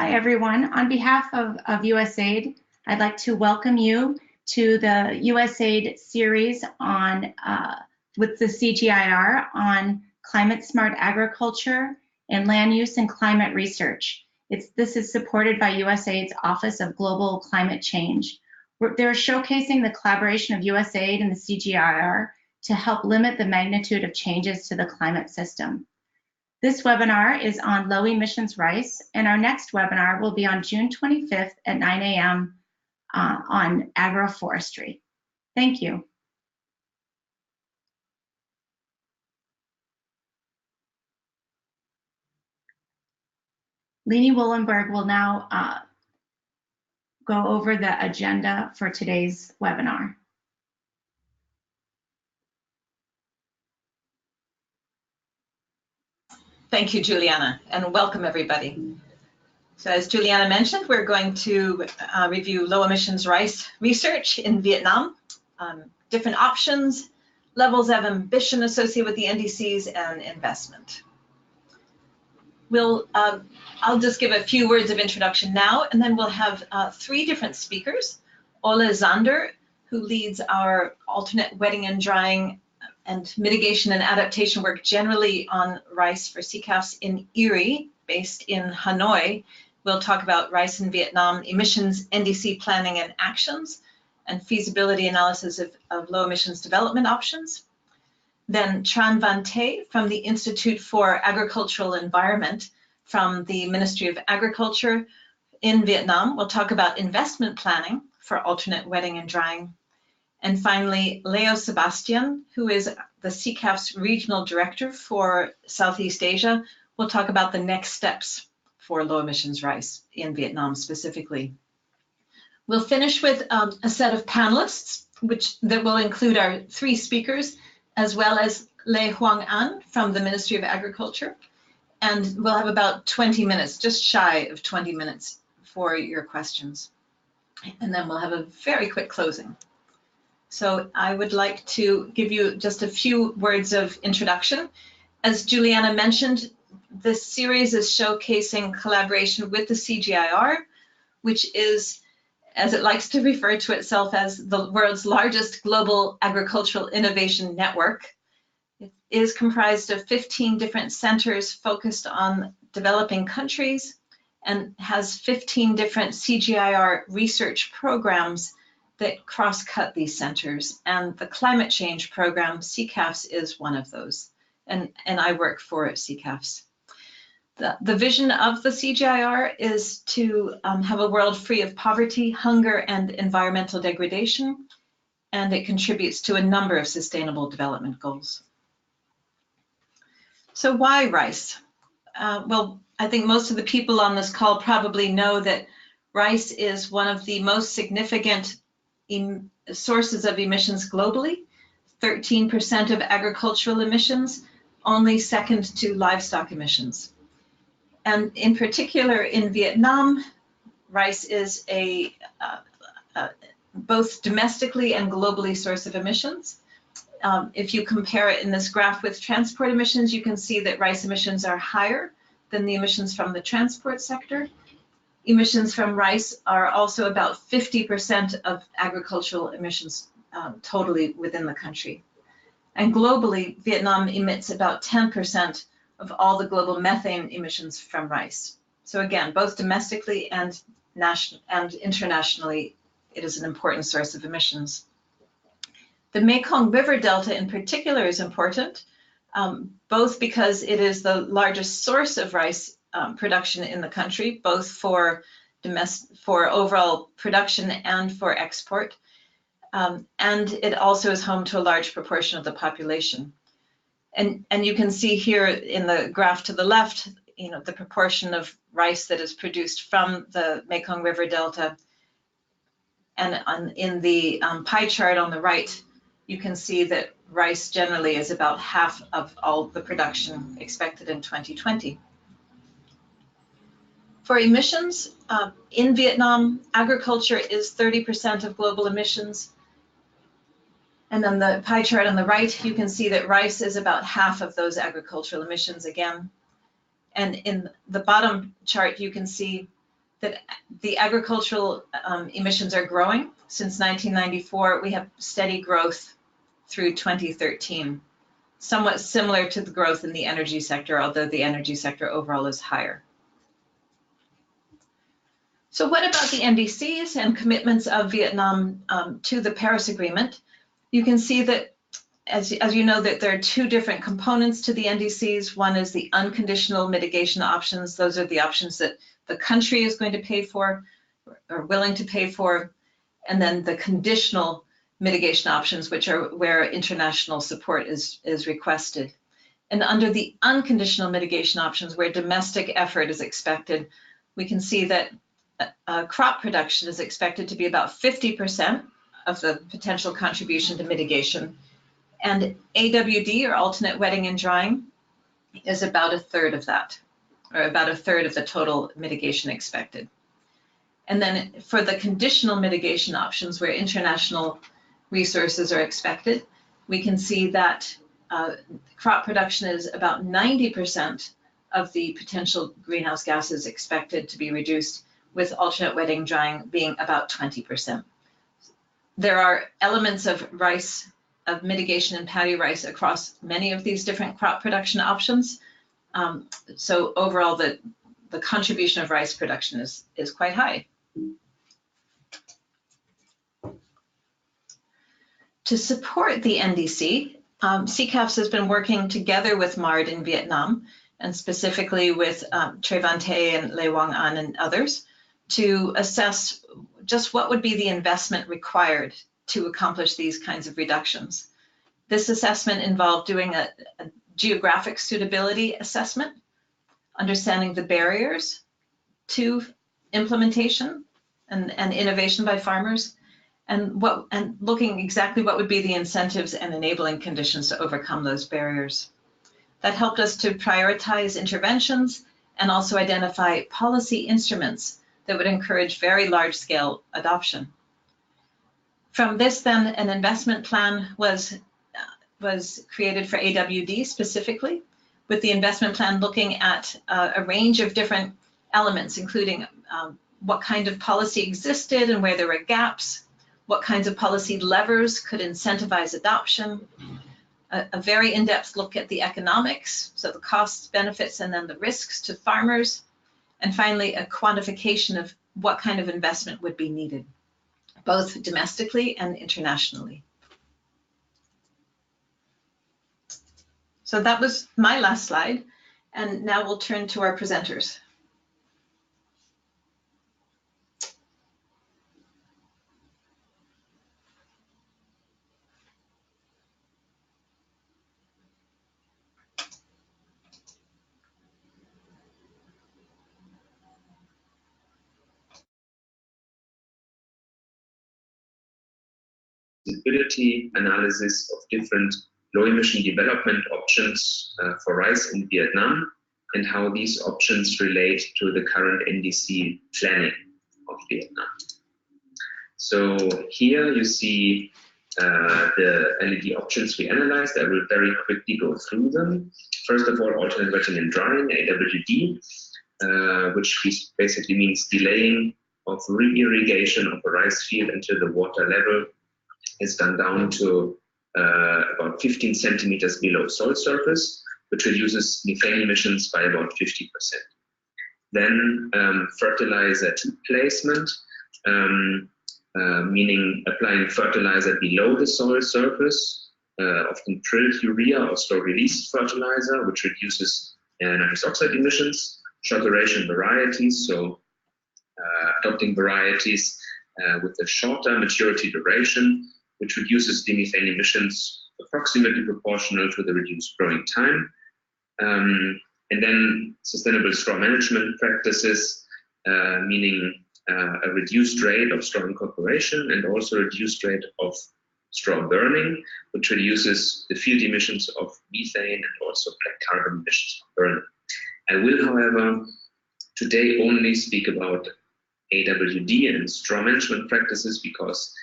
Hi, everyone. On behalf of USAID, I'd like to welcome you to the USAID series on with the CGIAR on climate smart agriculture and land use and climate research. This is supported by USAID's Office of Global Climate Change. They're showcasing the collaboration of USAID and the CGIAR to help limit the magnitude of changes to the climate system. This webinar is on low emissions rice, and our next webinar will be on June 25th at 9 a.m. On agroforestry. Thank you. Lini Wollenberg will now go over the agenda for today's webinar. Thank you, Juliana, and welcome everybody. So as Juliana mentioned, we're going to review low emissions rice research in Vietnam, different options, levels of ambition associated with the NDCs, and investment. I'll just give a few words of introduction now, and then we'll have three different speakers. Ole Sander, who leads our alternate wetting and drying and mitigation and adaptation work generally on rice for CCAFS in IRRI, based in Hanoi. We'll talk about rice in Vietnam, emissions, NDC planning and actions, and feasibility analysis of low emissions development options. Then Tran from the Institute for Agricultural Environment from the Ministry of Agriculture in Vietnam. We'll talk about investment planning for alternate wetting and drying. And finally, Leo Sebastian, who is the CCAFS Regional Director for Southeast Asia, will talk about the next steps for low emissions rice in Vietnam specifically. We'll finish with a set of panelists, that will include our three speakers, as well as Le Hoang Anh from the Ministry of Agriculture. And we'll have about 20 minutes, just shy of 20 minutes for your questions. And then we'll have a very quick closing. So I would like to give you just a few words of introduction. As Juliana mentioned, this series is showcasing collaboration with the CGIAR, which is, as it likes to refer to itself as, the world's largest global agricultural innovation network. It is comprised of 15 different centers focused on developing countries and has 15 different CGIAR research programs that cross-cut these centers. And the climate change program, CCAFS, is one of those. And I work for CCAFS. The vision of the CGIAR is to have a world free of poverty, hunger, and environmental degradation, and it contributes to a number of sustainable development goals. So why rice? Well, I think most of the people on this call probably know that rice is one of the most significant sources of emissions globally, 13% of agricultural emissions, only second to livestock emissions. And in particular in Vietnam, rice is a both domestically and globally source of emissions. If you compare it in this graph with transport emissions, you can see that rice emissions are higher than the emissions from the transport sector. Emissions from rice are also about 50% of agricultural emissions totally within the country. And globally, Vietnam emits about 10% of all the global methane emissions from rice. So again, both domestically and internationally, it is an important source of emissions. The Mekong River Delta in particular is important, both because it is the largest source of rice production in the country, both for overall production and for export. And it also is home to a large proportion of the population. And you can see here in the graph to the left, the proportion of rice that is produced from the Mekong River Delta. And in the pie chart on the right, you can see that rice generally is about half of all the production expected in 2020. For emissions, in Vietnam, agriculture is 30% of global emissions. And on the pie chart on the right, you can see that rice is about half of those agricultural emissions again. And in the bottom chart, you can see that the agricultural emissions are growing. Since 1994, we have steady growth through 2013, somewhat similar to the growth in the energy sector, although the energy sector overall is higher. So what about the NDCs and commitments of Vietnam to the Paris Agreement? You can see that, as you know, that there are two different components to the NDCs. One is the unconditional mitigation options. Those are the options that the country is going to pay for or willing to pay for. And then the conditional mitigation options, which are where international support is requested. And under the unconditional mitigation options, where domestic effort is expected, we can see that crop production is expected to be about 50% of the potential contribution to mitigation. And AWD, or alternate wetting and drying, is about a third of that, or about a third of the total mitigation expected. And then for the conditional mitigation options, where international resources are expected, we can see that crop production is about 90% of the potential greenhouse gases expected to be reduced, with alternate wetting drying being about 20%. There are elements of rice, of mitigation in paddy rice across many of these different crop production options. So overall, the contribution of rice production is quite high. To support the NDC, CCAFS has been working together with MARD in Vietnam, and specifically with Tran and Hoang Anh and others, to assess just what would be the investment required to accomplish these kinds of reductions. This assessment involved doing a geographic suitability assessment, understanding the barriers to implementation and innovation by farmers, and looking exactly what would be the incentives and enabling conditions to overcome those barriers. That helped us to prioritize interventions and also identify policy instruments that would encourage very large-scale adoption. From this, then, an investment plan was created for AWD specifically, with the investment plan looking at a range of different elements, including what kind of policy existed and where there were gaps, what kinds of policy levers could incentivize adoption, a very in-depth look at the economics, so the costs, benefits, and then the risks to farmers, and finally, a quantification of what kind of investment would be needed, both domestically and internationally. So that was my last slide, and now we'll turn to our presenters. Feasibility analysis of different low-emission development options for rice in Vietnam, and how these options relate to the current NDC planning of Vietnam. So here you see the LED options we analyzed. I will very quickly go through them. First of all, alternate wetting and drying, AWD, which basically means delaying of re-irrigation of a rice field until the water level is gone down to about 15 centimeters below soil surface, which reduces methane emissions by about 50%. Then fertilizer placement, meaning applying fertilizer below the soil surface, often drilled urea or slow release fertilizer, which reduces nitrous oxide emissions. Short duration varieties, so adopting varieties with a shorter maturity duration, which reduces the methane emissions approximately proportional to the reduced growing time. And then sustainable straw management practices, meaning a reduced rate of straw incorporation and also a reduced rate of straw burning, which reduces the field emissions of methane and also black carbon emissions from burning. I will, however, today only speak about AWD and straw management practices, because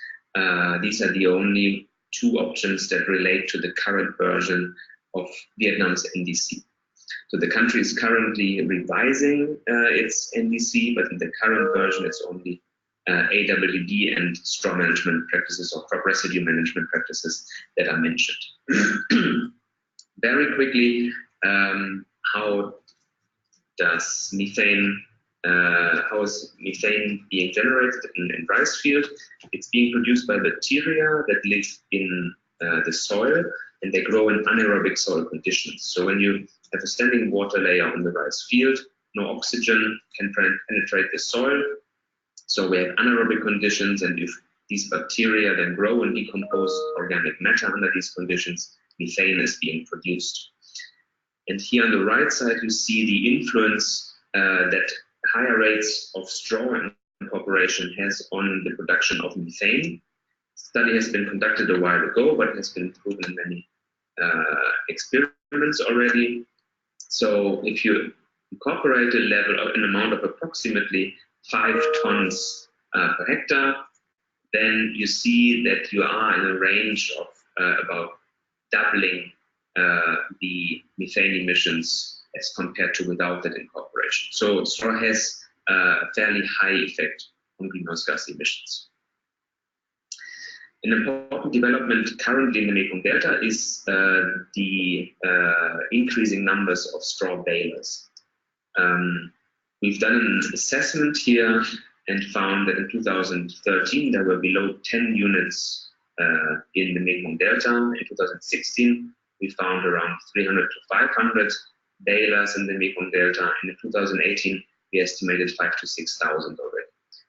these are the only two options that relate to the current version of Vietnam's NDC. So the country is currently revising its NDC, but in the current version, it's only AWD and straw management practices or crop residue management practices that are mentioned. Very quickly, how is methane being generated in rice field? It's being produced by bacteria that live in the soil, and they grow in anaerobic soil conditions. So when you have a standing water layer on the rice field, no oxygen can penetrate the soil. So we have anaerobic conditions, and if these bacteria then grow and decompose organic matter under these conditions, methane is being produced. And here on the right side, you see the influence that higher rates of straw incorporation has on the production of methane. Study has been conducted a while ago, but has been proven in many experiments already. So if you incorporate a level of an amount of approximately 5 tons per hectare, then you see that you are in a range of about doubling the methane emissions as compared to without that incorporation. So straw has a fairly high effect on greenhouse gas emissions. An important development currently in the Mekong Delta is the increasing numbers of straw balers. We've done an assessment here and found that in 2013 there were below 10 units in the Mekong Delta. In 2016 we found around 300 to 500 balers in the Mekong Delta, and in 2018 we estimated 5,000 to 6,000 already.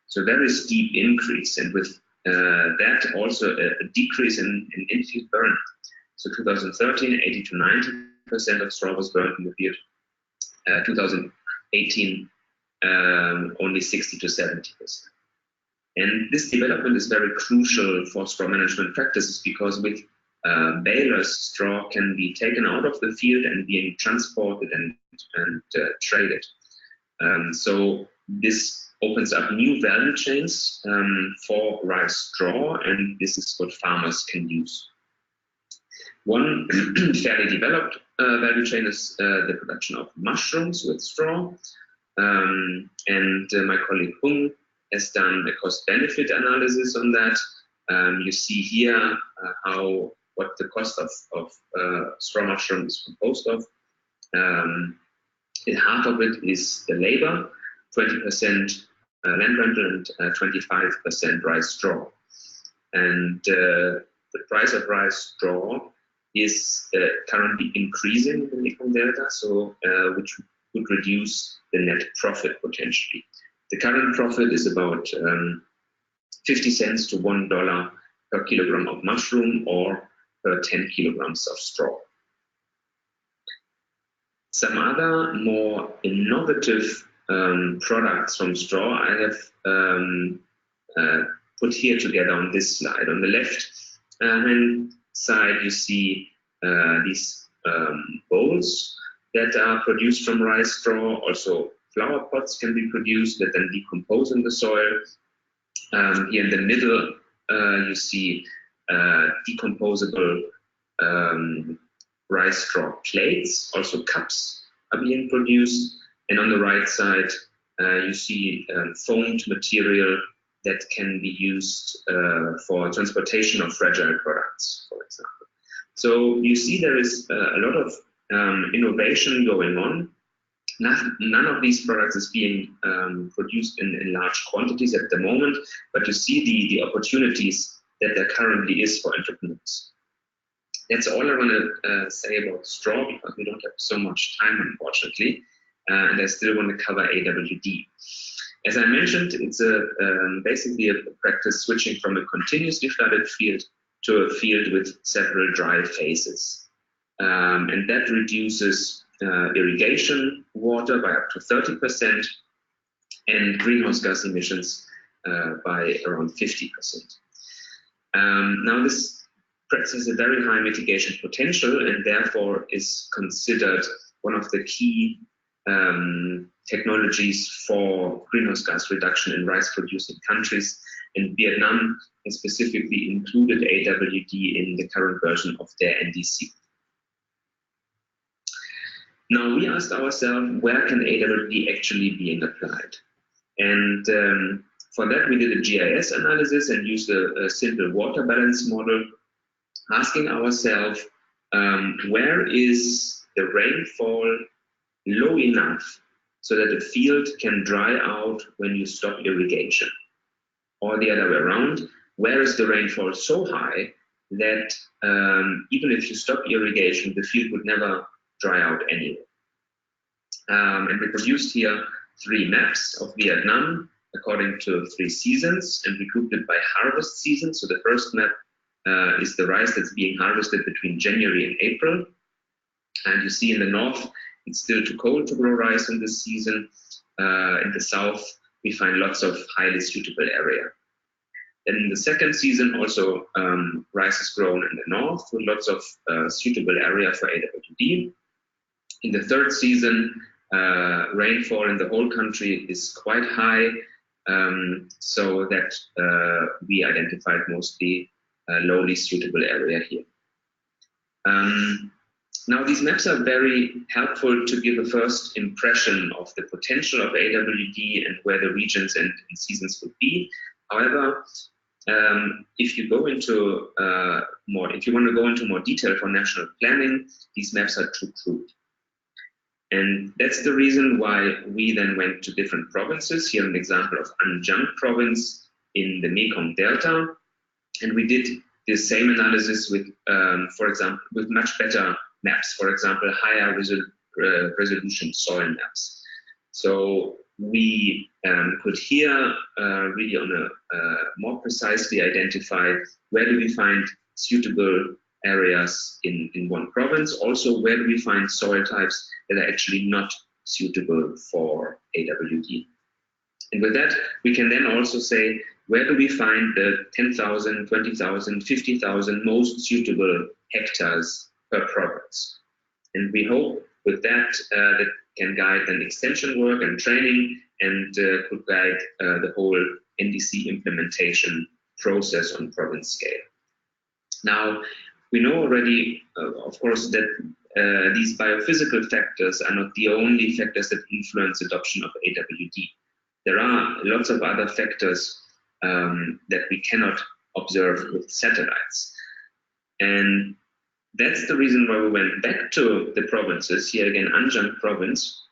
So very steep increase, and with that also a decrease in in-field burn. So 2013, 80 to 90% of straw was burned in the field. 2018, only 60 to 70%. And this development is very crucial for straw management practices, because with balers, straw can be taken out of the field and being transported and traded. So this opens up new value chains for rice straw, and this is what farmers can use. One fairly developed value chain is the production of mushrooms with straw. And my colleague Hoang has done a cost-benefit analysis on that. You see here what the cost of straw mushroom is composed of. Half of it is the labor, 20% land rental, and 25% rice straw. And the price of rice straw is currently increasing in the Mekong Delta, so which would reduce the net profit potentially. The current profit is about 50 cents to $1 per kilogram of mushroom, or per 10 kilograms of straw. Some other more innovative products from straw I have put here together on this slide. On the left hand side, you see these bowls that are produced from rice straw. Also, flower pots can be produced that then decompose in the soil. Here in the middle, you see decomposable rice straw plates. Also, cups are being produced. And on the right side, you see foamed material that can be used for transportation of fragile products, for example. So you see there is a lot of innovation going on. None of these products is being produced in large quantities at the moment, but you see the opportunities that there currently is for entrepreneurs. That's all I want to say about straw, because we don't have so much time, unfortunately, and I still want to cover AWD. As I mentioned, it's basically a practice switching from a continuously flooded field to a field with several dry phases. And that reduces irrigation water by up to 30% and greenhouse gas emissions by around 50%. Now this practice has a very high mitigation potential, and therefore is considered one of the key technologies for greenhouse gas reduction in rice producing countries. And Viet Nam has specifically included AWD in the current version of their NDC. Now we asked ourselves, where can AWD actually be applied? And for that, we did a GIS analysis and used a simple water balance model, asking ourselves, where is the rainfall low enough so that the field can dry out when you stop irrigation? Or the other way around, where is the rainfall so high that even if you stop irrigation, the field would never dry out anyway? And we produced here 3 maps of Viet Nam according to 3 seasons, and we grouped it by harvest season. So the first map is the rice that's being harvested between January and April. And you see in the north, it's still too cold to grow rice in this season. In the south, we find lots of highly suitable area. Then in the second season, also rice is grown in the north with lots of suitable area for AWD. In the third season, rainfall in the whole country is quite high, so that we identified mostly lowly suitable area here. Now these maps are very helpful to give a first impression of the potential of AWD and where the regions and seasons would be. However, if you go into if you want to go into more detail for national planning, these maps are too crude. And that's the reason why we then went to different provinces. Here an example of Giang province in the Mekong Delta. And we did the same analysis with, for example, with much better maps, for example, higher resolution soil maps. So we could here really on a more precisely identify where do we find suitable areas in one province. Also, where do we find soil types that are actually not suitable for AWD. And with that, we can then also say, where do we find the 10,000, 20,000, 50,000 most suitable hectares per province? And we hope with that, that can guide an extension work and training, and could guide the whole NDC implementation process on province scale. Now, we know already, of course, that these biophysical factors are not the only factors that influence adoption of AWD. There are lots of other factors that we cannot observe with satellites. And that's the reason why we went back to the provinces, here again, Giang province,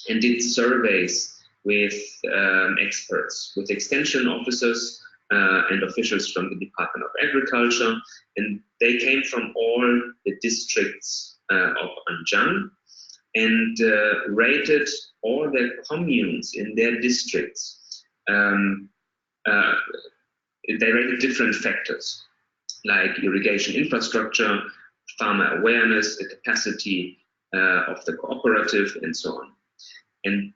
and did surveys with experts, with extension officers and officials from the Department of Agriculture, and they came from all the districts of Giang and rated all the communes in their districts. They rated different factors like irrigation infrastructure, farmer awareness, the capacity of the cooperative, and so on. And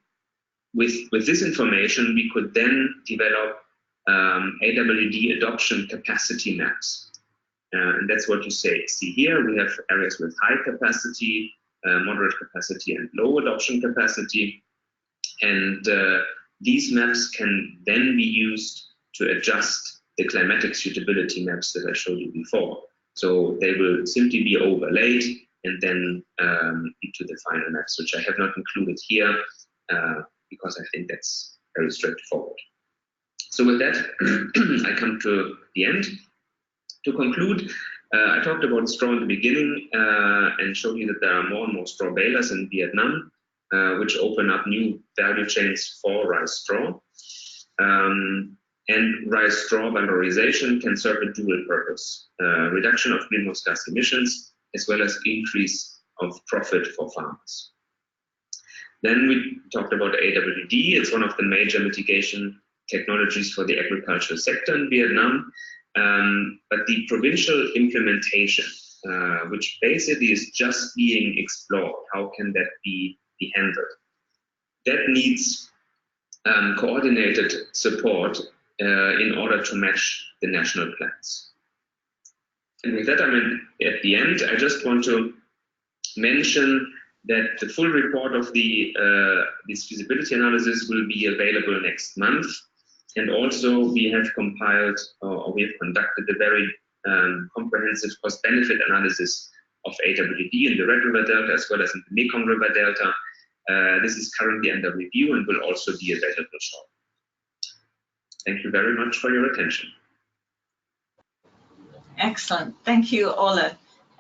with this information, we could then develop AWD adoption capacity maps. And that's what you see here. We have areas with high capacity, moderate capacity, and low adoption capacity. And these maps can then be used to adjust the climatic suitability maps that I showed you before. So they will simply be overlaid and then into the final maps, which I have not included here because I think that's very straightforward. So with that, I come to the end. To conclude, I talked about straw in the beginning and showed you that there are more and more straw balers in Viet Nam, which open up new value chains for rice straw. And rice straw valorization can serve a dual purpose, reduction of greenhouse gas emissions, as well as increase of profit for farmers. Then we talked about AWD. It's one of the major mitigation technologies for the agricultural sector in Vietnam. But the provincial implementation, which basically is just being explored, how can that be handled? That needs coordinated support in order to match the national plans. And with that, I'm at the end. I just want to mention that the full report of this feasibility analysis will be available next month. And also we have compiled, or we have conducted a very comprehensive cost-benefit analysis of AWD in the Red River Delta as well as in the Mekong River Delta. This is currently under review and will also be available shortly. Thank you very much for your attention. Excellent. Thank you, Ole.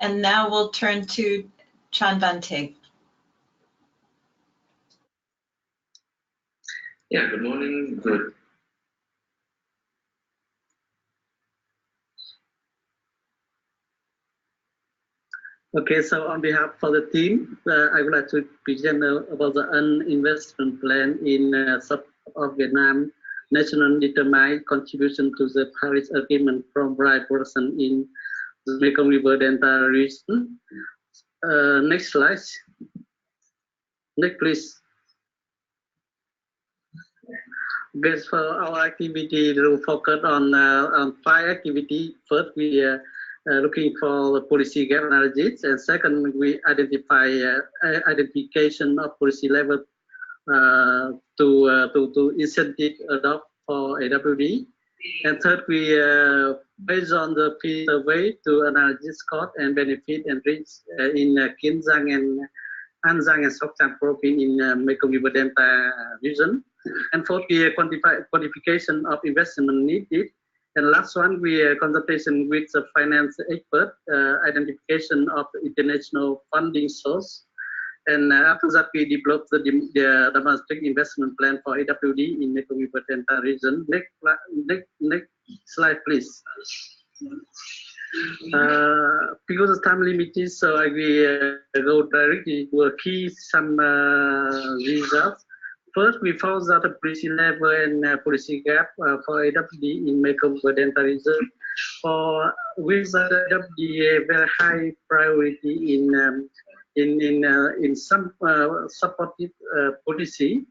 And now we'll turn to Tran van Teeg. Yeah, good morning. Good. Okay, so on behalf of the team, I would like to present about the investment plan in South of Vietnam, national determined contribution to the Paris Agreement from rice production in the Mekong River Delta region. Next slide. Next, please. Based for our activity, we focus on 5 activities. First, we looking for the policy gap analysis, and second, we identify identification of policy level to incentive adopt for AWD. And third, we based on the field survey to analyze cost and benefit and risks in Giang and Giang and Giang province in Mekong River Delta region. And fourth, we quantify qualification of investment needed. And last one, we consultation with the finance expert, identification of international funding source. And after that, we developed the domestic investment plan for AWD in Mekong River Delta region. Next slide, please. Because of time limited, so I will go directly to key some results. First, we found that the policy level and policy gap for AWD in Mekong River Delta region, with AWD very high priority in some supported policy,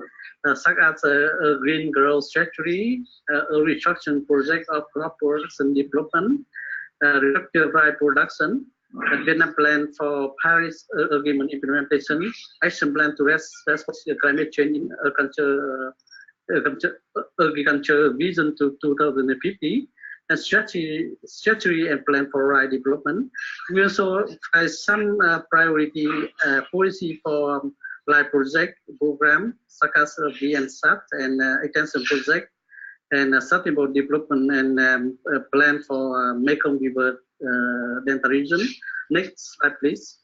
such as a green growth strategy, a restructuring project of crop production development, reductive rice production, a Vietnam plan for Paris Agreement implementation, action plan to respond to climate change in agriculture vision to 2050, and strategy and plan for rice development. We also have some priority policy for live project program, such as VNSAT and extension project, and sustainable development and plan for Mekong River Delta region. Next slide, please.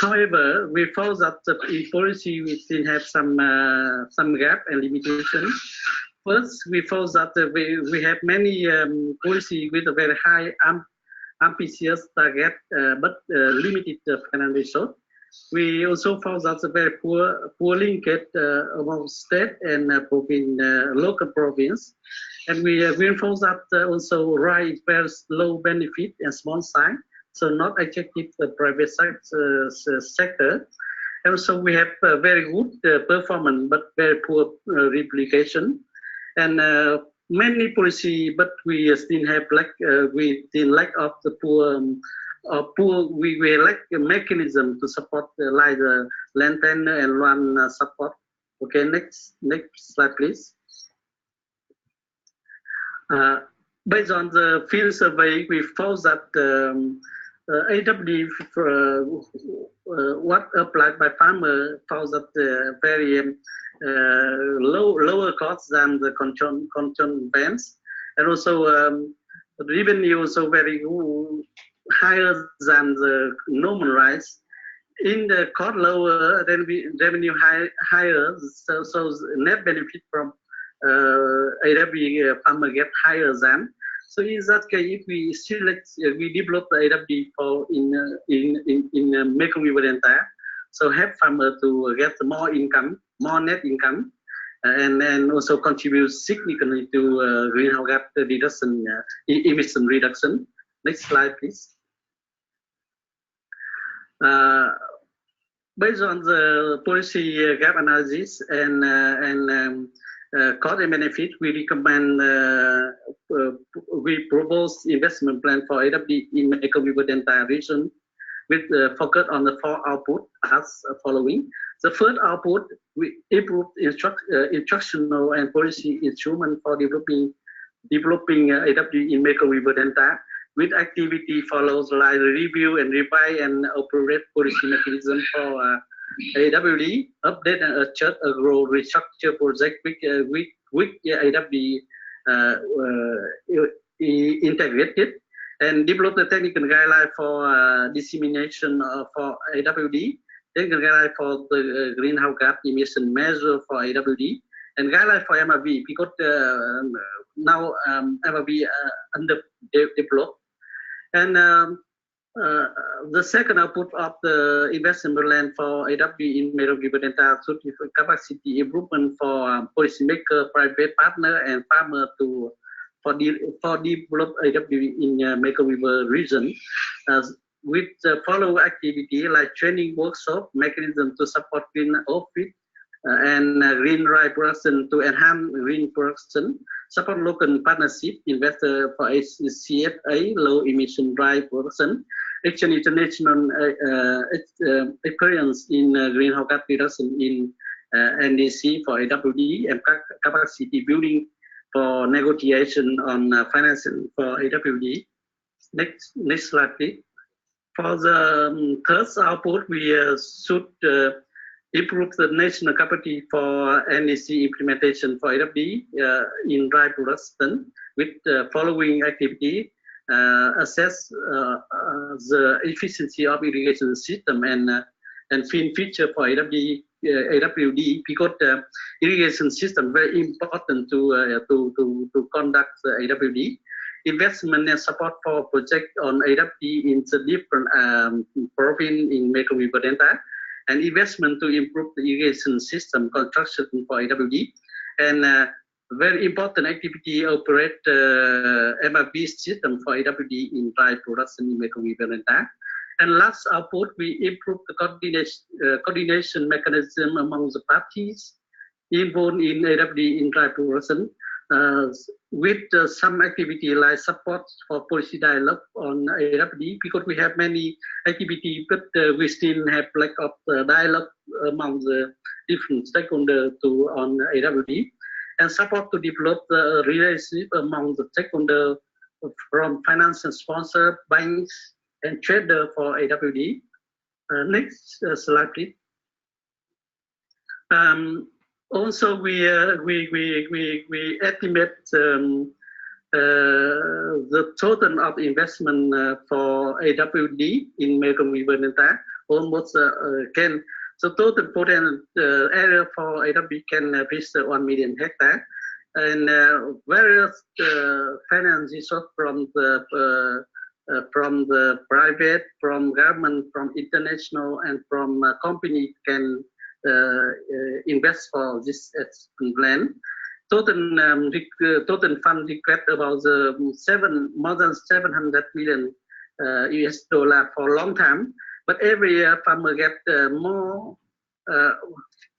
However, we found that in policy we still have some gap and limitation. First, we found that we have many policy with a very high ambitious target, but limited financial resource. We also found that a very poor linkage among state and local province. And we found that also rice very low benefit and small size, so not attractive the private sector. And also we have very good performance, but very poor replication. And many policy, but we still have lack of the poor. We lack a mechanism to support like the land tenure and land support. Okay, next slide, please. Based on the field survey, we found that AWD what applied by farmer found that very lower cost than the control bands, and also the revenue also very higher than the normal rice. In the cost lower, then revenue higher, so net benefit from AWD farmer get higher than. So in that case, if we select, we develop the AWD for in Mekong River Delta, so help farmer to get more income, more net income, and then also contribute significantly to greenhouse gas reduction, emission reduction. Next slide, please. Based on the policy gap analysis and cost and benefit, we recommend, we propose investment plan for AWD in Mekong River Delta region with focus on the 4 output as following. The first output, we improve instructional and policy instrument for developing AWD in Mekong River Delta. with activity follows like review and revise and operate policy mechanism for AWD, update and adjust a grow restructure project with AWD integrated, and develop the technical guideline for dissemination for AWD, technical guideline for the greenhouse gas emission measure for AWD, and guideline for MRV, because now MRV under developed. And the second output of the investment plan for AWD in Mekong River Delta should be capacity improvement for policymaker, private partner, and farmer for develop AWD in Mekong River region, with follow activity like training workshop, mechanism to support green office and green rice production to enhance green production, support local partnership, investor for CFA, low emission rice production, exchange international experience in greenhouse gas reduction in NDC for AWD, and capacity building for negotiation on financing for AWD. Next slide, please. For the third output, we should improve the national capacity for NEC implementation for AWD in dry production with the following activity: assess the efficiency of irrigation system and feature for AWD, because the irrigation system very important to conduct the AWD. Investment and support for project on AWD in the different province in Mekong River Delta, and investment to improve the irrigation system construction for AWD, and very important activity operate MRV system for AWD in dry production in Mekong River Delta. And last output, we improve the coordination mechanism among the parties involved in AWD in dry production, with some activity like support for policy dialogue on AWD, because we have many activity, but we still have lack of dialogue among the different stakeholders on AWD, and support to develop the relationship among the stakeholders from financial sponsor, banks, and trader for AWD. Next slide, please. Also, we estimate the total of investment for AWD in Mekong River Delta almost can. So total potential area for AWD can reach 1 million hectares, and various finance resources from the private, from government, from international, and from company can invest for this plan. Total fund request about more than 700 million US dollar for long time. But every year farmer get more.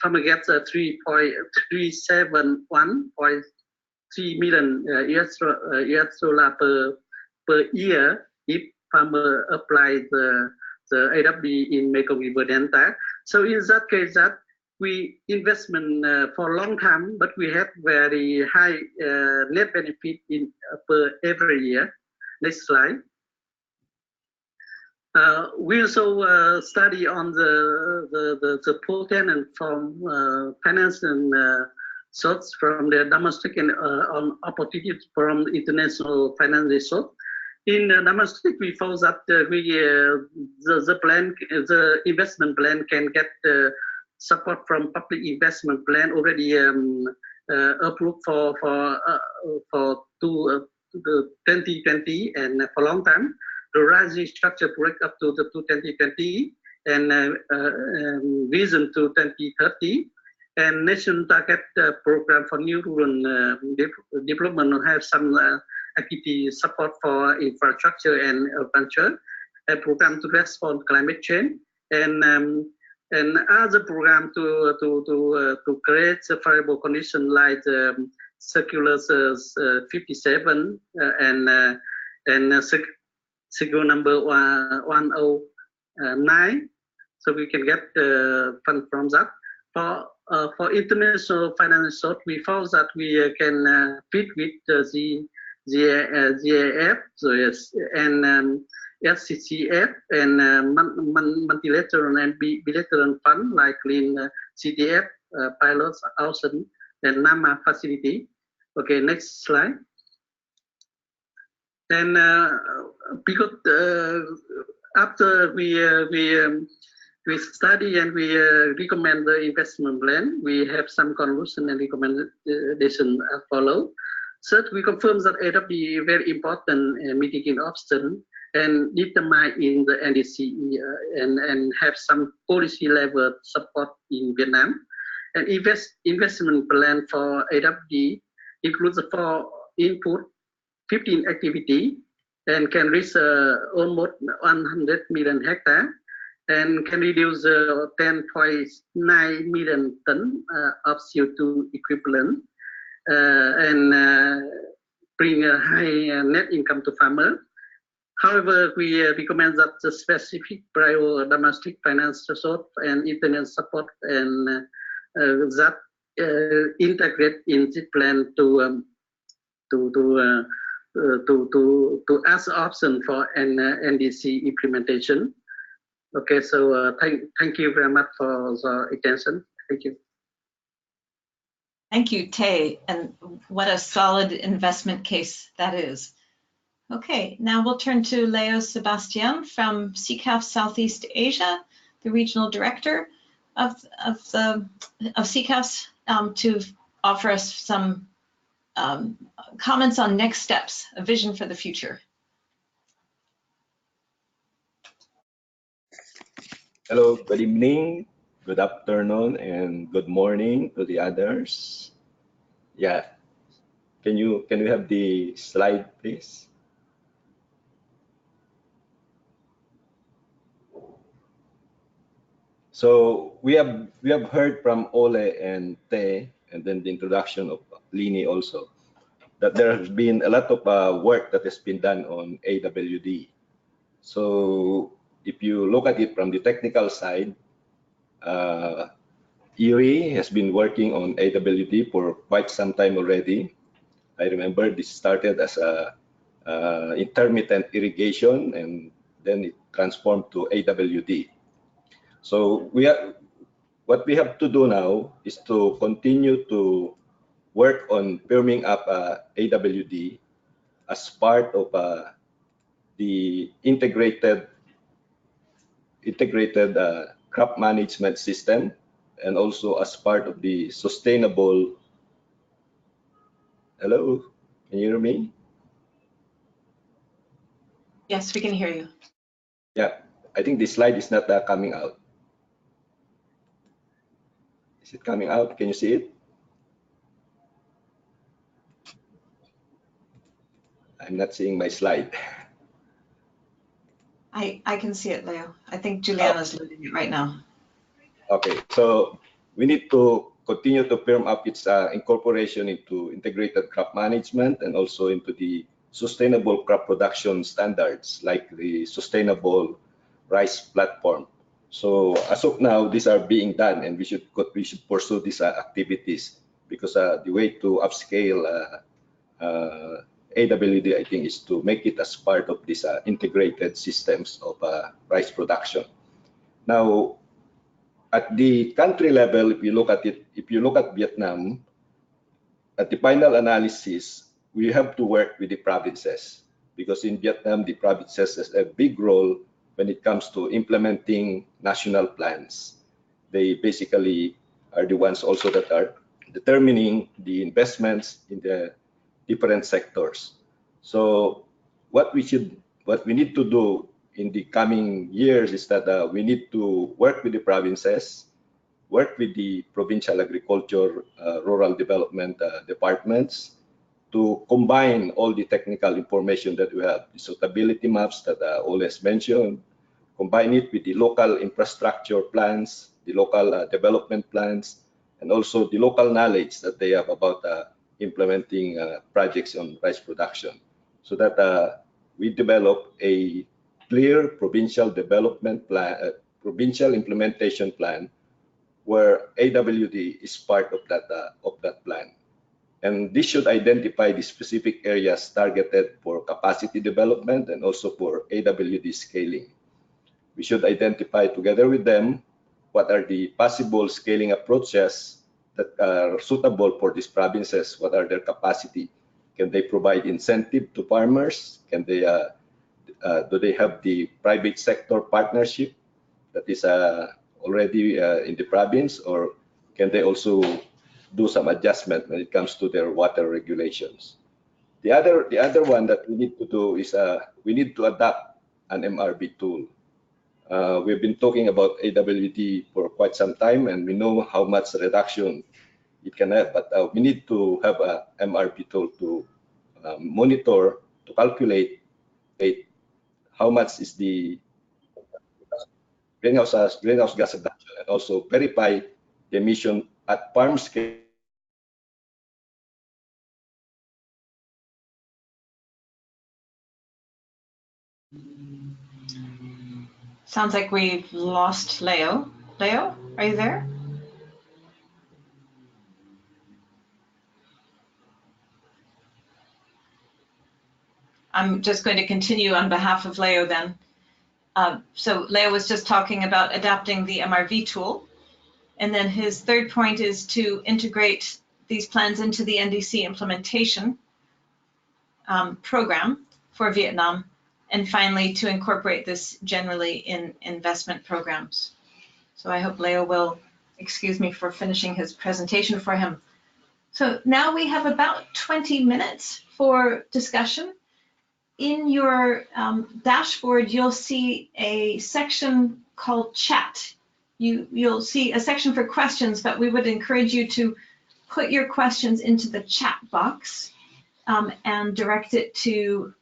Farmer gets 3.371.3 million US dollar per year if farmer apply the AWD in Mekong River Delta. So in that case, that we investment for a long time, but we have very high net benefit in per every year. Next slide. We also study on the potential from financing source from the domestic and on opportunities from international finance resource. In domestic, we found that the investment plan can get support from public investment plan already approved for 2020 and for long time. The rising structure project up to 2020 and vision to 2030, and national target program for new rural development will have some activity support for infrastructure and agriculture, a program to respond to climate change, and other program to create a favorable condition like circular 57 and circular number 109, so we can get fund from that. For international finance source, we found that we can fit with the GIAF, so yes, and SCCF, and multilateral and bilateral fund like Lini CTF, Pilots Ocean, and NAMA facility. Okay, next slide. And because after we study and we recommend the investment plan, we have some conclusion and recommendation as follow. Third, we confirm that AWD is very important mitigating obstacle and determine in the NDC and have some policy level support in Vietnam. And investment plan for AWD includes the 4 input, 15 activity, and can reach almost 100 million hectare, and can reduce 10.9 million ton of CO2 equivalent, and bring a high net income to farmer. However, we recommend that the specific prior domestic finance resource and internal support and that integrate in the plan to ask option for an NDC implementation. Okay, so thank you very much for the attention. Thank you. Thank you, Tay, and what a solid investment case that is. Okay, now we'll turn to Leo Sebastian from CCAFS Southeast Asia, the regional director of CCAFS, to offer us some comments on next steps, a vision for the future. Hello, good evening, good afternoon, and good morning to the others. Yeah, can we have the slide, please? So we have heard from Ole and Te, and then the introduction of Lini also, that there has been a lot of work that has been done on AWD. So if you look at it from the technical side, IRRI has been working on AWD for quite some time already. I remember this started as a intermittent irrigation, and then it transformed to AWD. So what we have to do now is to continue to work on firming up AWD as part of the integrated crop management system, and also as part of the sustainable. Hello, can you hear me? Yes, we can hear you. Yeah, I think this slide is not coming out. Is it coming out? Can you see it? I'm not seeing my slide. I can see it, Leo. I think Julianna's loading it right now. Okay, so we need to continue to firm up its incorporation into integrated crop management and also into the sustainable crop production standards like the sustainable rice platform. So as of now, these are being done, and we should pursue these activities, because the way to upscale AWD, I think, is to make it as part of these integrated systems of rice production. Now, at the country level, if you look at it, if you look at Vietnam, at the final analysis, we have to work with the provinces, because in Vietnam, the provinces has a big role when it comes to implementing national plans. They basically are the ones also that are determining the investments in the different sectors. So what we need to do in the coming years is that we need to work with the provinces, work with the provincial agriculture, rural development departments, to combine all the technical information that we have, the suitability maps that Ole has mentioned, combine it with the local infrastructure plans, the local development plans, and also the local knowledge that they have about implementing projects on rice production, so that we develop a clear provincial development plan, provincial implementation plan, where AWD is part of that plan. And this should identify the specific areas targeted for capacity development and also for AWD scaling. We should identify together with them what are the possible scaling approaches that are suitable for these provinces. What are their capacity? Can they provide incentive to farmers? Can they do they have the private sector partnership that is already in the province, or can they also do some adjustment when it comes to their water regulations? The other one that we need to do is we need to adopt an MRV tool. We've been talking about AWD for quite some time, and we know how much reduction it can have, but we need to have a MRV tool to monitor, to calculate how much is the greenhouse gas reduction, and also verify the emission at farm scale. Sounds like we've lost Leo. Leo, are you there? I'm just going to continue on behalf of Leo then. So Leo was just talking about adapting the MRV tool. And then his third point is to integrate these plans into the NDC implementation program for Vietnam. And finally, to incorporate this generally in investment programs. So I hope Leo will excuse me for finishing his presentation for him. So now we have about 20 minutes for discussion. In your dashboard, you'll see a section called chat. You'll see a section for questions, but we would encourage you to put your questions into the chat box and direct it to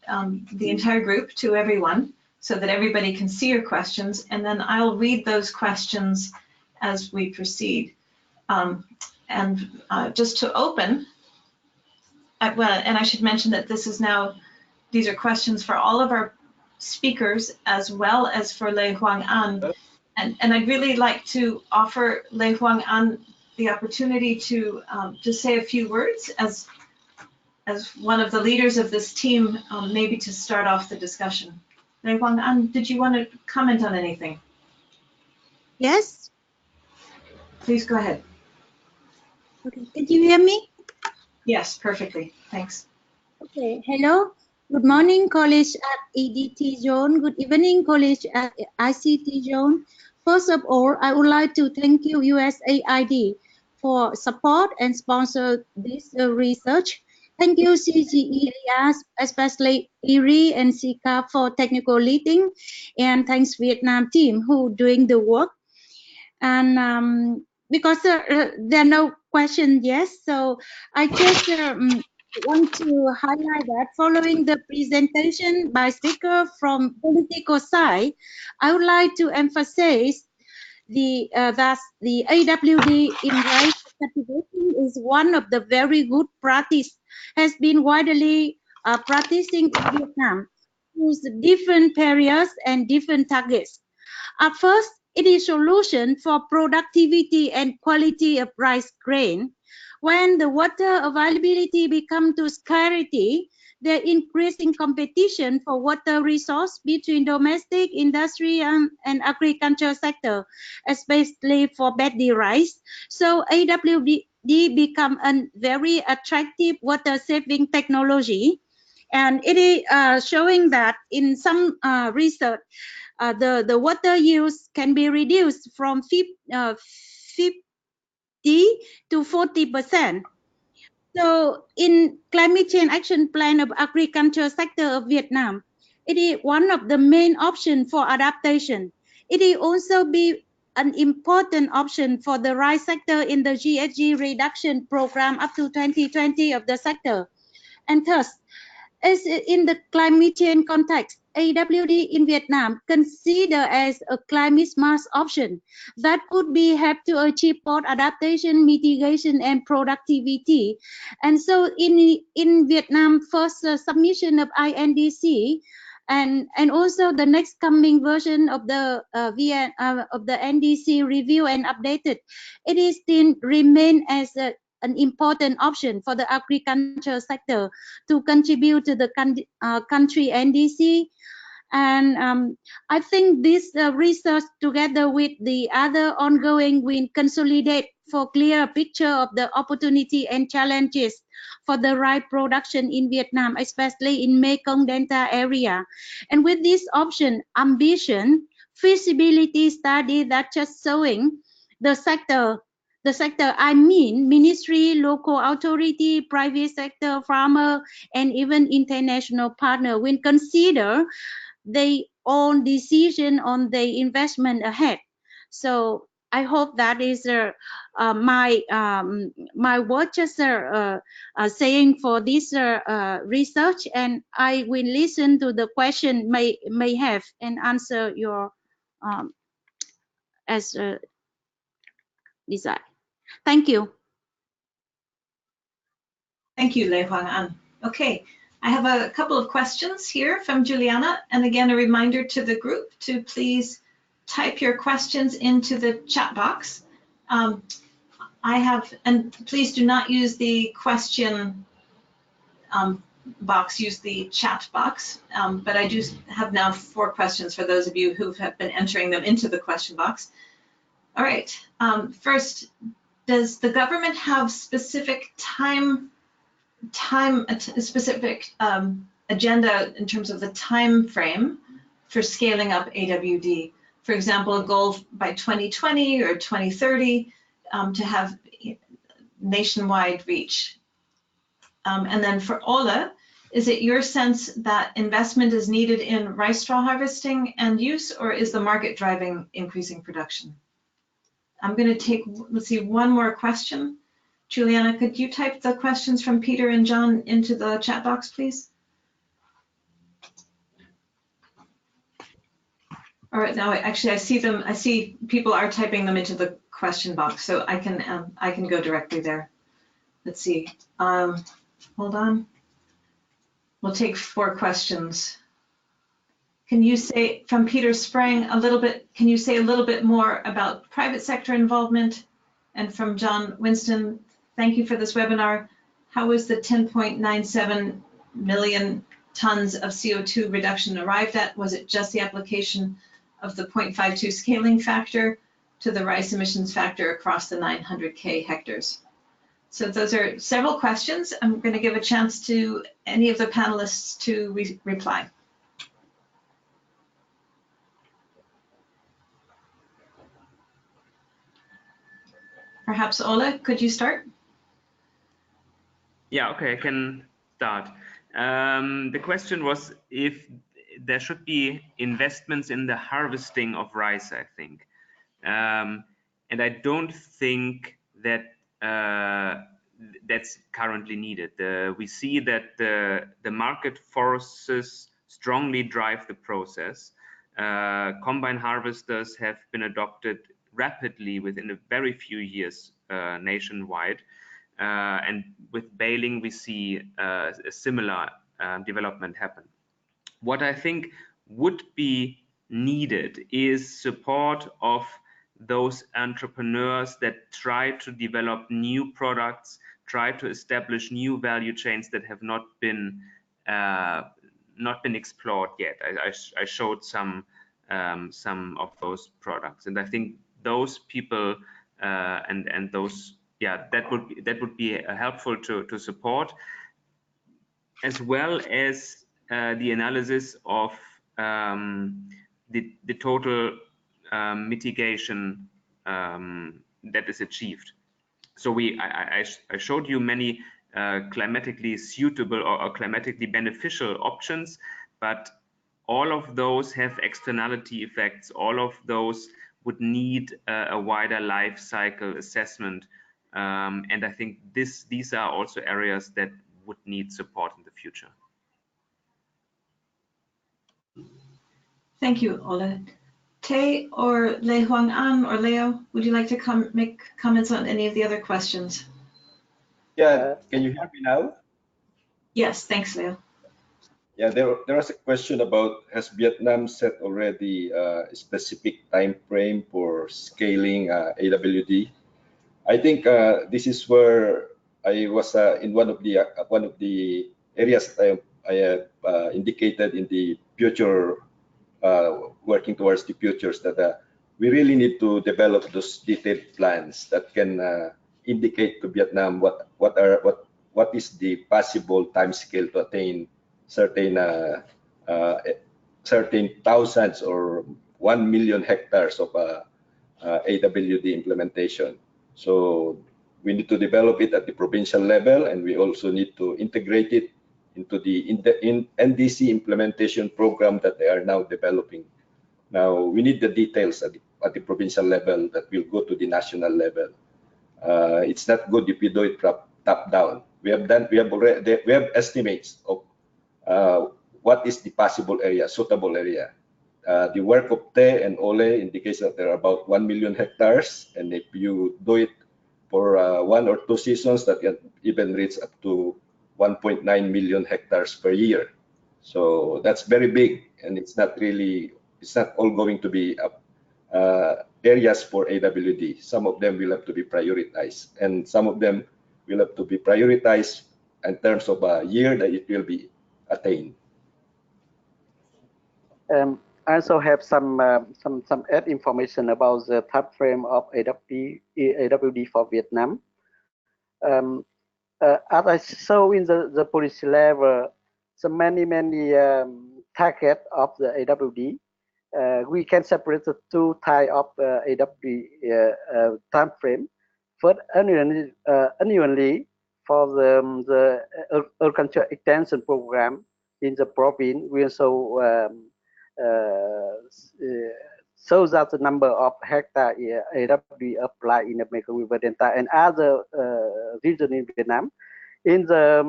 the entire group, to everyone, so that everybody can see your questions. And then I'll read those questions as we proceed. Just to open, and I should mention that this is now, these are questions for all of our speakers as well as for Lê Hoang Anh. And I'd really like to offer Lê Hoang Anh the opportunity to just say a few words as one of the leaders of this team, maybe to start off the discussion. Lê Hoang Anh, did you want to comment on anything? Yes. Please go ahead. Okay. Can you hear me? Yes, perfectly. Thanks. Okay. Hello. Good morning, college at EDT zone. Good evening, college at ICT zone. First of all, I would like to thank you, USAID, for support and sponsor this research. Thank you, CGIAR, especially IRRI and CCAFS for technical leading, and thanks Viet Nam team who doing the work. And because there are no questions, yes, so I just want to highlight that following the presentation by speaker from political side, I would like to emphasize that the AWD in rice cultivation is one of the very good practice, has been widely practicing in Vietnam with different periods and different targets. At first, it is solution for productivity and quality of rice grain. When the water availability becomes to scarcity, there increasing competition for water resource between domestic industry and agriculture sector, especially for paddy rice. So AWD become a very attractive water saving technology, and it is showing that in some research, the water use can be reduced from 50 to 40%. So in climate change action plan of agriculture sector of Vietnam, it is one of the main options for adaptation. It will also be an important option for the rice sector in the GHG reduction program up to 2020 of the sector. And thus, as in the climate change context, AWD in Vietnam consider as a climate smart option that could be help to achieve both adaptation, mitigation, and productivity. And so in Vietnam, first submission of INDC, and also the next coming version of the NDC review and updated, it is still remain as a an important option for the agriculture sector to contribute to the country NDC. And I think this research, together with the other ongoing, will consolidate for clear picture of the opportunity and challenges for the rice production in Vietnam, especially in Mekong Delta area. And with this option, ambition, feasibility study that just showing the sector, I mean ministry, local authority, private sector, farmer, and even international partner will consider their own decision on the investment ahead. So I hope that is my word just saying for this research, and I will listen to the question may have and answer your as desired. Thank you. Thank you, Lê Hoang Anh. Okay, I have a couple of questions here from Julianna, and again, a reminder to the group to please type your questions into the chat box. And please do not use the question box, use the chat box, but I do have now 4 questions for those of you who have been entering them into the question box. All right, first, does the government have specific specific agenda in terms of the time frame for scaling up AWD? For example, a goal by 2020 or 2030 to have nationwide reach. And then for Ole, is it your sense that investment is needed in rice straw harvesting and use, or is the market driving increasing production? I'm going to take, let's see, one more question. Julianna, could you type the questions from Peter and John into the chat box, please? All right, now actually I see them. I see people are typing them into the question box, so I can go directly there. Let's see. Hold on. We'll take 4 questions. Can you say, from Peter Sprang, a little bit? Can you say a little bit more about private sector involvement? And from John Winston, thank you for this webinar. How was the 10.97 million tons of CO2 reduction arrived at? Was it just the application of the 0.52 scaling factor to the rice emissions factor across the 900K hectares? So those are several questions. I'm going to give a chance to any of the panelists to reply. Perhaps Ole, could you start? Yeah, okay, I can start. The question was if there should be investments in the harvesting of rice, I think. And I don't think that that's currently needed. We see that the market forces strongly drive the process. Combine harvesters have been adopted rapidly within a very few years nationwide. And with baling, we see a similar development happen. What I think would be needed is support of those entrepreneurs that try to develop new products, try to establish new value chains that have not been explored yet. I showed some of those products, and I think those people and those, yeah, that would be helpful to support, as well as the analysis of the total mitigation that is achieved. So I showed you many climatically suitable or climatically beneficial options, but all of those have externality effects. All of those would need a wider life cycle assessment, and I think these are also areas that would need support in the future. Thank you, Ole. Tay or Lê Hoang Anh or Leo, would you like to make comments on any of the other questions? Yeah, can you hear me now? Yes, thanks, Leo. Yeah, there was a question about, has Vietnam set already a specific time frame for scaling AWD? I think this is where I was in one of the areas I have indicated in the future, working towards the futures, that we really need to develop those detailed plans that can indicate to Vietnam what is the possible time scale to attain certain certain thousands or 1 million hectares of AWD implementation. So we need to develop it at the provincial level, and we also need to integrate it into the NDC implementation program that they are now developing. Now we need the details at the provincial level that will go to the national level. It's not good if we do it top down. We have estimates of what is the possible area, suitable area. The work of Te and Ole indicates that there are about 1 million hectares, and if you do it for 1 or 2 seasons, that can even reach up to 1.9 million hectares per year. So that's very big, and it's not all going to be areas for AWD. Some of them will have to be prioritized, and some of them will have to be prioritized in terms of a year that it will be attained. I also have some add information about the time frame of AWD for Vietnam. As I saw in the policy level, so many target of the AWD. We can separate the 2 type of AWD time frame. First, annually for the agriculture extension program in the province, we also so that the number of hectare AWD apply in the Mekong River Delta and other regions in Vietnam. In the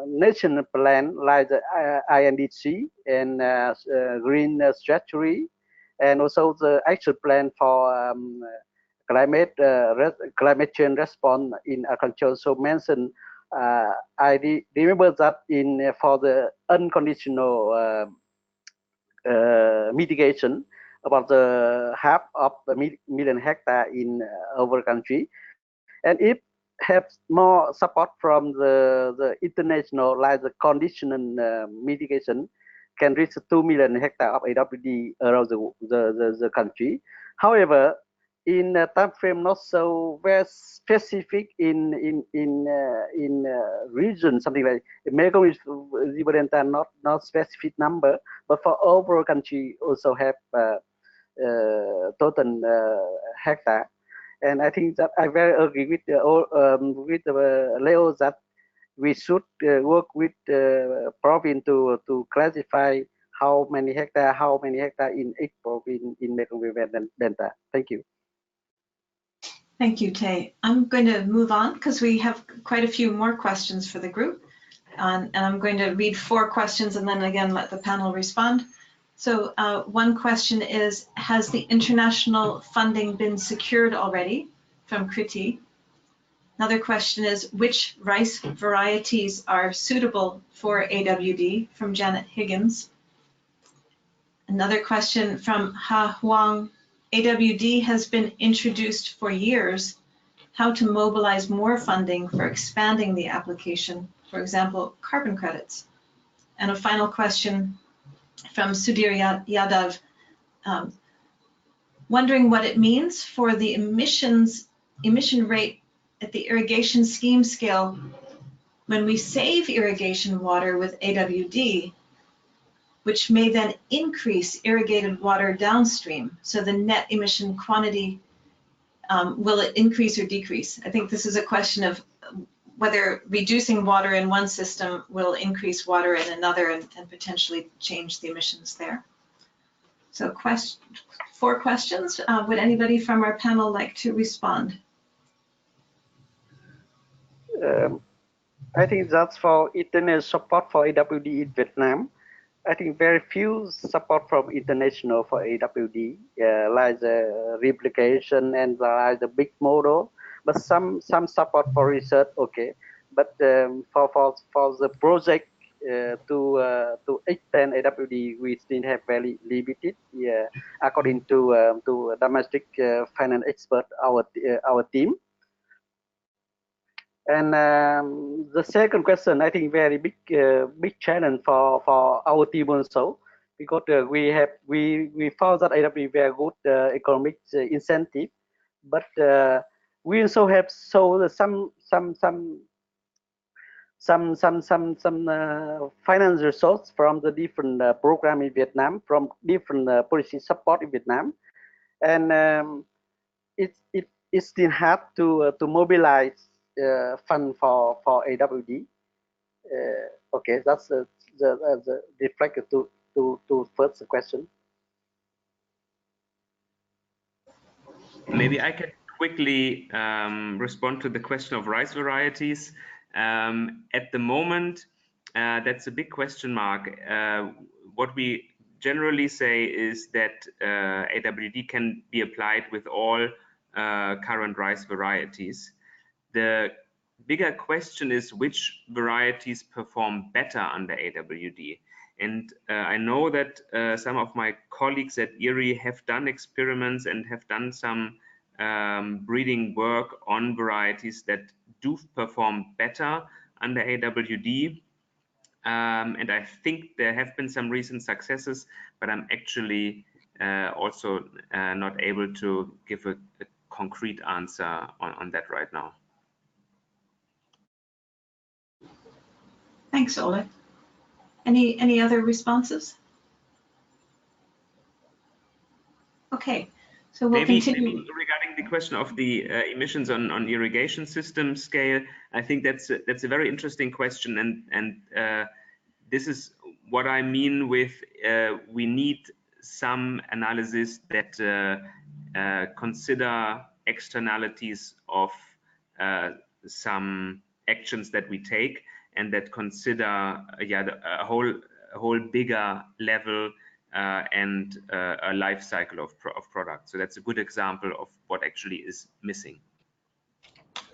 national plan, like the INDC and green strategy, and also the action plan for climate change response in agriculture. So mentioned, I remember that for the unconditional mitigation, about the half of the million hectare in our country, and if have more support from the international, like the conditional mitigation, can reach 2 million hectare of AWD around the country. However, in a time frame not so very specific in region, something like Mekong River Delta, not specific number, but for overall country also have total hectare. And I think that I very agree with Leo that we should work with the province to classify how many hectare in each province in Mekong River Delta. Thank you. Thank you, Tay. I'm going to move on because we have quite a few more questions for the group. And I'm going to read 4 questions and then again let the panel respond. So one question is, has the international funding been secured already? From Kriti. Another question is, which rice varieties are suitable for AWD? From Janet Higgins. Another question from Ha Huang. AWD has been introduced for years. How to mobilize more funding for expanding the application, for example, carbon credits? And a final question from Sudhir Yadav, wondering what it means for the emission rate at the irrigation scheme scale when we save irrigation water with AWD, which may then increase irrigated water downstream. So the net emission quantity, will it increase or decrease? I think this is a question of whether reducing water in one system will increase water in another and potentially change the emissions there. So 4 questions. Would anybody from our panel like to respond? I think that's for international support for AWD in Vietnam. I think very few support from international for AWD, like the replication and like the big model, but some support for research, okay. But for the project to extend AWD, we still have very limited, according to domestic finance expert, our team. And the second question, I think very big challenge for our team also, because we found that AWD very good economic incentive, but we also have some finance resource from the different program in Vietnam, from different policy support in Vietnam, and it's still hard to mobilize fund for AWD. Okay, that's the reflector to first question. Maybe I can quickly respond to the question of rice varieties. At the moment, that's a big question mark. What we generally say is that AWD can be applied with all current rice varieties. The bigger question is which varieties perform better under AWD. And I know that some of my colleagues at IRRI have done experiments and have done some breeding work on varieties that do perform better under AWD. And I think there have been some recent successes, but I'm actually also not able to give a concrete answer on that right now. Thanks, Ole. Any other responses? Okay, so we'll continue. Maybe regarding the question of the emissions on irrigation system scale, I think that's a very interesting question, and this is what I mean with we need some analysis that consider externalities of some actions that we take, and that consider a whole bigger level and a life cycle of products. So that's a good example of what actually is missing.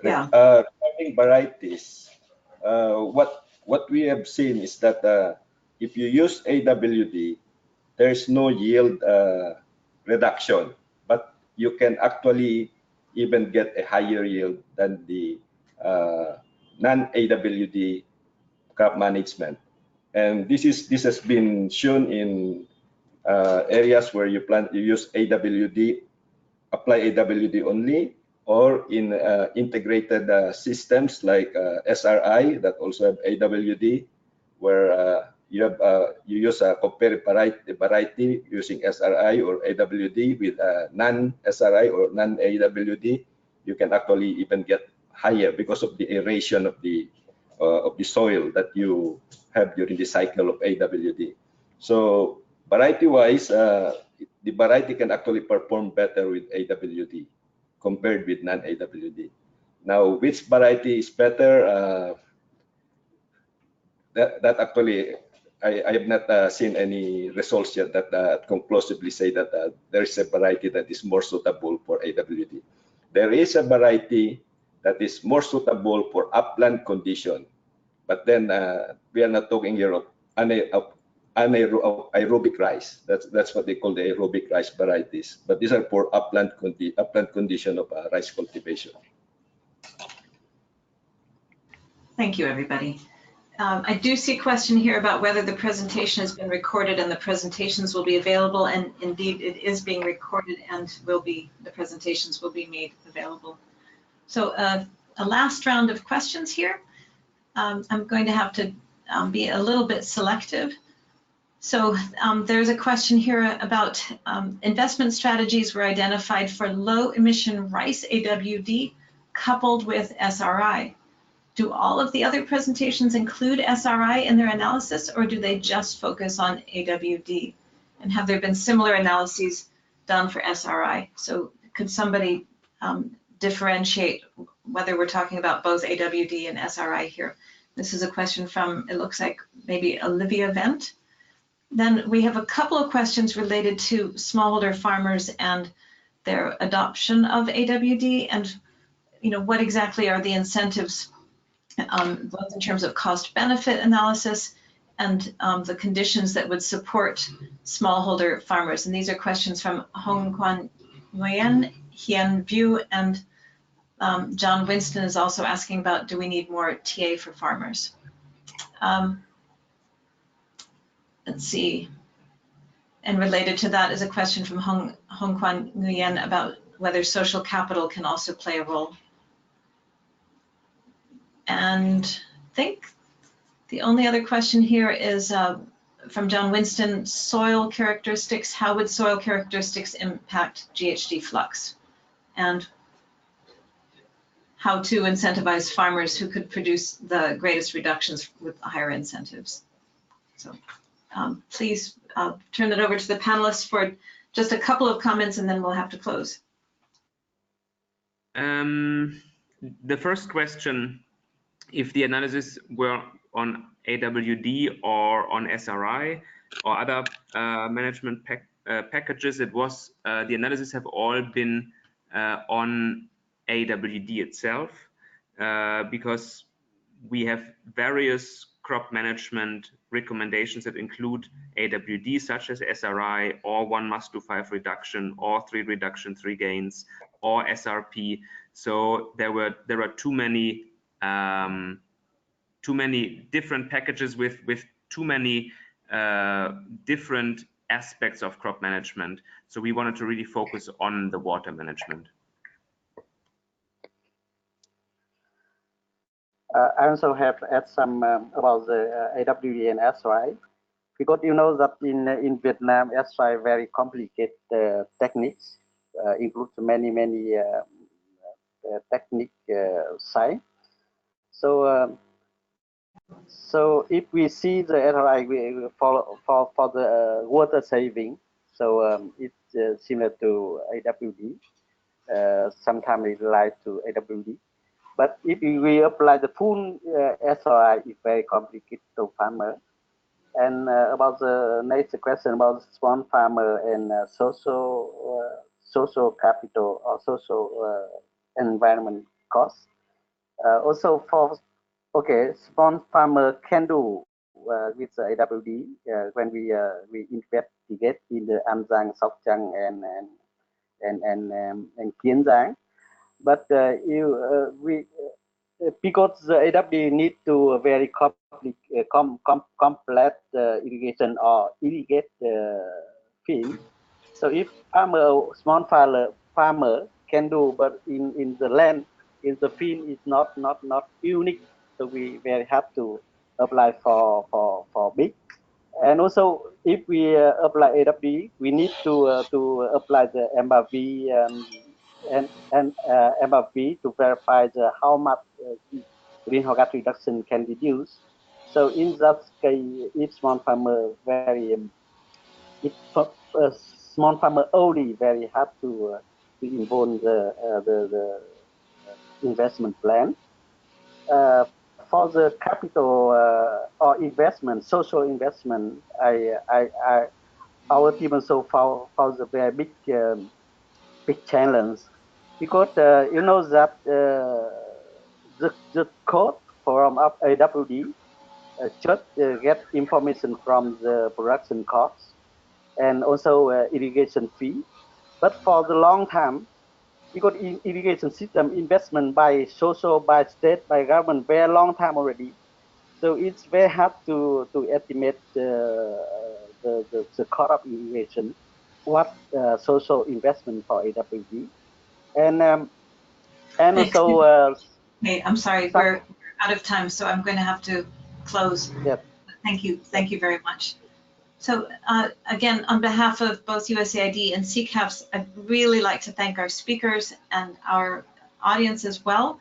Yeah. Regarding varieties, what we have seen is that if you use AWD, there's no yield reduction, but you can actually even get a higher yield than the non-AWD crop management. And this has been shown in areas where you use AWD, apply AWD only, or in integrated systems like SRI that also have AWD, where you use a compared variety using SRI or AWD with non-SRI or non-AWD. You can actually even get higher because of the aeration of the soil that you have during the cycle of AWD. So variety-wise, the variety can actually perform better with AWD compared with non-AWD. Now, which variety is better? That actually, I have not seen any results yet that conclusively say that there is a variety that is more suitable for AWD. There is a variety that is more suitable for upland condition, but then we are not talking here of anaerobic rice. That's what they call the aerobic rice varieties. But these are for upland condition of rice cultivation. Thank you, everybody. I do see a question here about whether the presentation has been recorded and the presentations will be available, and indeed it is being recorded and the presentations will be made available. So a last round of questions here. I'm going to have to be a little bit selective. So there's a question here about investment strategies were identified for low emission rice AWD coupled with SRI. Do all of the other presentations include SRI in their analysis, or do they just focus on AWD? And have there been similar analyses done for SRI? So could somebody differentiate whether we're talking about both AWD and SRI here? This is a question from, it looks like maybe Olivia Vent. Then we have a couple of questions related to smallholder farmers and their adoption of AWD, and what exactly are the incentives, both in terms of cost benefit analysis and the conditions that would support smallholder farmers. And these are questions from Hoang Anh, Hien Vu, and John Winston is also asking about, do we need more TA for farmers? Let's see. And related to that is a question from Hoang Anh about whether social capital can also play a role. And I think the only other question here is from John Winston, soil characteristics. How would soil characteristics impact GHG flux? And how to incentivize farmers who could produce the greatest reductions with higher incentives. So please, I'll turn it over to the panelists for just a couple of comments and then we'll have to close. The first question, if the analysis were on AWD or on SRI or other management packages, it was the analysis have all been on AWD itself because we have various crop management recommendations that include AWD, such as SRI or 1+2+5 reduction or 3 reduction 3 gains or SRP. So there are too many different packages with too many different aspects of crop management. So we wanted to really focus on the water management. I also have to add some about the AWD and SRI, because you know that in Viet Nam, SRI very complicated techniques, includes many technique side. So so if we see the SRI for the water saving, so it's similar to AWD. Sometimes it relates to AWD. But if we apply the full SRI, it's very complicated to farmer. And about the next question about small farmer and social capital or social environment costs. Also for small farmer can do with the AWD when we investigate in the An Giang, Sóc Trăng, and Kiên Giang. But because the AWD need to very complex irrigation or irrigate field. So if small farmer can do, but in the land, in the field is not unique. So we very have to apply for big. And also, if we apply AWD, we need to apply the MRV and MRV to verify how much greenhouse gas reduction can reduce. So in that case, each small farmer small farmer only very hard to involve the investment plan. For the capital or investment, social investment, our team also found a very big challenge, because you know that the code from AWD just get information from the production costs and also irrigation fee. But for the long term, because in irrigation system investment by social, by state, by government very long time already, so it's very hard to estimate the cost of irrigation, what social investment for AWD, and also. Hey, I'm sorry, we're out of time, so I'm going to have to close. Yep. Thank you very much. So again, on behalf of both USAID and CCAFS, I'd really like to thank our speakers and our audience as well.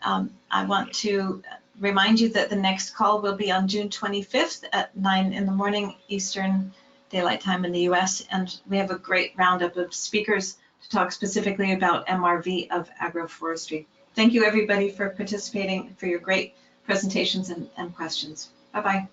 I want to remind you that the next call will be on June 25th at 9 in the morning Eastern Daylight Time in the US, and we have a great roundup of speakers to talk specifically about MRV of agroforestry. Thank you everybody for participating, for your great presentations and questions. Bye-bye.